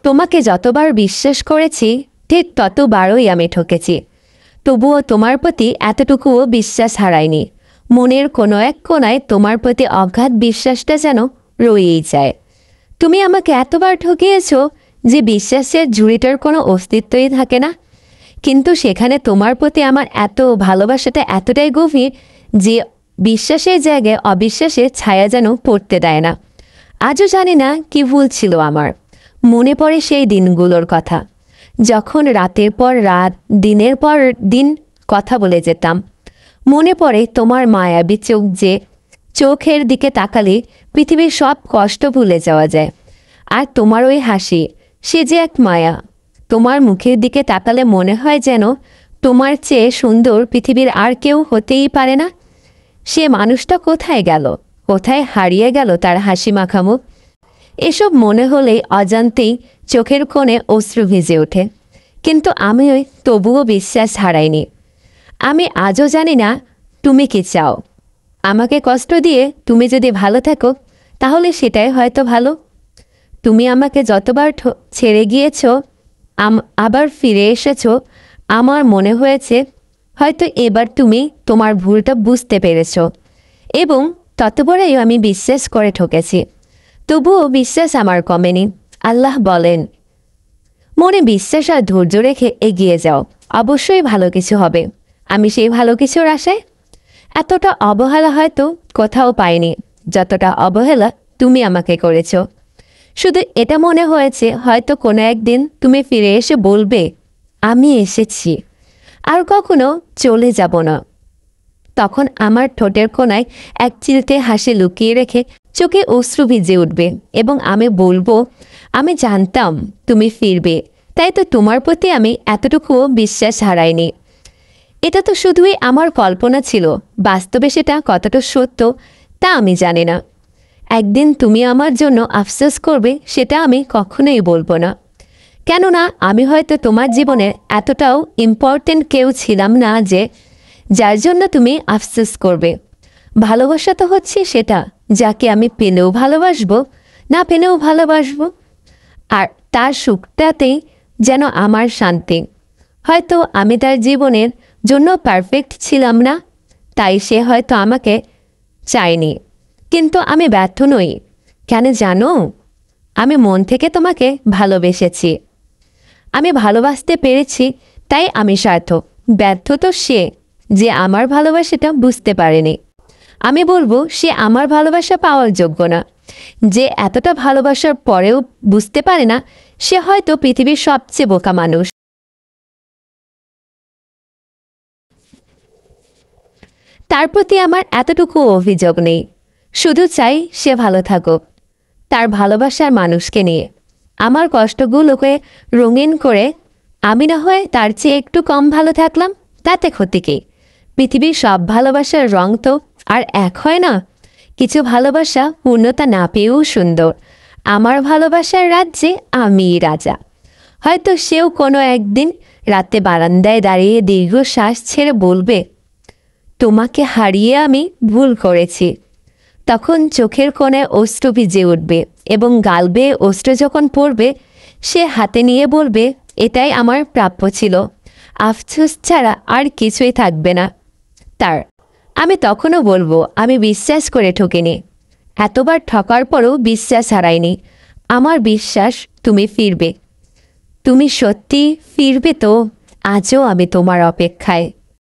তোমাকে যতবার বিশ্বাস করেছি ঠিক ততবারই আমি ঠকেছি। তবুও তোমার প্রতি এতটুকুও বিশ্বাস হারাইনি। মনের কোনো এক কোণায় তোমার প্রতি অগাধ বিশ্বাসটা যেন রয়েই যায়। তুমি আমাকে এতবার ঠকিয়েছ যে বিশ্বাসের ঝুড়িটার কোনো অস্তিত্বই থাকে না। কিন্তু সেখানে তোমার প্রতি আমার এত ভালোবাসাটা এতটাই গভীর যে বিশ্বাসের জায়গায় অবিশ্বাসের ছায়া যেন পড়তে দেয় না। আজও জানি না কি ভুল ছিল আমার। মনে পড়ে সেই দিনগুলোর কথা, যখন রাতের পর রাত দিনের পর দিন কথা বলে যেতাম। মনে পড়ে তোমার মায়াবী চোখ, যে চোখের দিকে তাকালে পৃথিবীর সব কষ্ট ভুলে যাওয়া যায়। আর তোমার ওই হাসি, সে যে এক মায়া। তোমার মুখের দিকে তাকালে মনে হয় যেন তোমার চেয়ে সুন্দর পৃথিবীর আর কেউ হতেই পারে না। সে মানুষটা কোথায় গেল, কোথায় হারিয়ে গেল তার হাসি মাখা মুখ? এসব মনে হলেই অজান্তেই চোখের কোণে অশ্রু ভিজে ওঠে। কিন্তু আমি তবুও বিশ্বাস হারাইনি। আমি আজও জানি না তুমি কি চাও। আমাকে কষ্ট দিয়ে তুমি যদি ভালো থাকো তাহলে সেটাই হয়তো ভালো। তুমি আমাকে যতবার ছেড়ে গিয়েছ আবার ফিরে এসেছ, আমার মনে হয়েছে হয়তো এবার তুমি তোমার ভুলটা বুঝতে পেরেছ, এবং ততবারই আমি বিশ্বাস করে ঠকেছি। তবুও বিশ্বাস আমার কমেনি। আল্লাহ বলেন, মনে বিশ্বাস আর ধৈর্য রেখে এগিয়ে যাও, অবশ্যই ভালো কিছু হবে। আমি সেই ভালো কিছুর আশায় এতটা অবহেলা হয়তো কোথাও পাইনি যতটা অবহেলা তুমি আমাকে করেছ। শুধু এটা মনে হয়েছে হয়তো কোনো একদিন তুমি ফিরে এসে বলবে, আমি এসেছি, আর কখনো চলে যাব না। তখন আমার ঠোঁটের কোণায় এক চিলতে হাসি লুকিয়ে রেখে চোখে অশ্রু ভিজে উঠবে, এবং আমি বলবো, আমি জানতাম তুমি ফিরবে, তাই তো তোমার প্রতি আমি এতটুকুও বিশ্বাস হারাইনি। এটা তো শুধুই আমার কল্পনা ছিল, বাস্তবে সেটা কতটা সত্য তা আমি জানি না। একদিন তুমি আমার জন্য আফসোস করবে সেটা আমি কখনোই বলবো না, কেননা আমি হয়তো তোমার জীবনে এতটাও ইম্পর্টেন্ট কেউ ছিলাম না যে যার জন্য তুমি আফসোস করবে। ভালোবাসা তো হচ্ছে সেটা যাকে আমি পেলেও ভালোবাসবো, না পেলেও ভালোবাসবো, আর তার সুখটাতেই যেন আমার শান্তি। হয়তো আমি তার জীবনের জন্য পারফেক্ট ছিলাম না, তাই সে হয়তো আমাকে চায়নি। কিন্তু আমি ব্যর্থ নই। কেন জানো? আমি মন থেকে তোমাকে ভালোবেসেছি। আমি ভালোবাসতে পেরেছি, তাই আমি সার্থক। ব্যর্থ তো সে যে আমার ভালোবাসাটা বুঝতে পারেনি। আমি বলবো, সে আমার ভালোবাসা পাওয়ার যোগ্য না। যে এতটা ভালোবাসার পরেও বুঝতে পারে না, সে হয়তো পৃথিবীর সবচেয়ে বোকা মানুষ। তার প্রতি আমার এতটুকু অভিযোগ নেই। শুধু চাই সে ভালো থাকুক তার ভালোবাসার মানুষকে নিয়ে। আমার কষ্টগুলোকে রঙিন করে আমি না হয় তার চেয়ে একটু কম ভালো থাকলাম, তাতে ক্ষতি কি? পৃথিবীর সব ভালোবাসার রং তো আর এক হয় না। কিছু ভালোবাসা পূর্ণতা না পেয়েও সুন্দর। আমার ভালোবাসার রাজ্যে আমিই রাজা। হয়তো সেও কোনো একদিন রাতে বারান্দায় দাঁড়িয়ে দীর্ঘশ্বাস ছেড়ে বলবে, তোমাকে হারিয়ে আমি ভুল করেছি। তখন চোখের কোণে অশ্রু ভিজে উঠবে, এবং গাল বেয়ে অশ্রু যখন পড়বে সে হাতে নিয়ে বলবে, এটাই আমার প্রাপ্য ছিল। আফসোস ছাড়া আর কিছুই থাকবে না তার। আমি তখনও বলবো, আমি বিশ্বাস করে ঠকিনি। এতবার ঠকার পরও বিশ্বাস হারাইনি। আমার বিশ্বাস তুমি ফিরবে। তুমি সত্যি ফিরবে তো? আজও আমি তোমার অপেক্ষায়।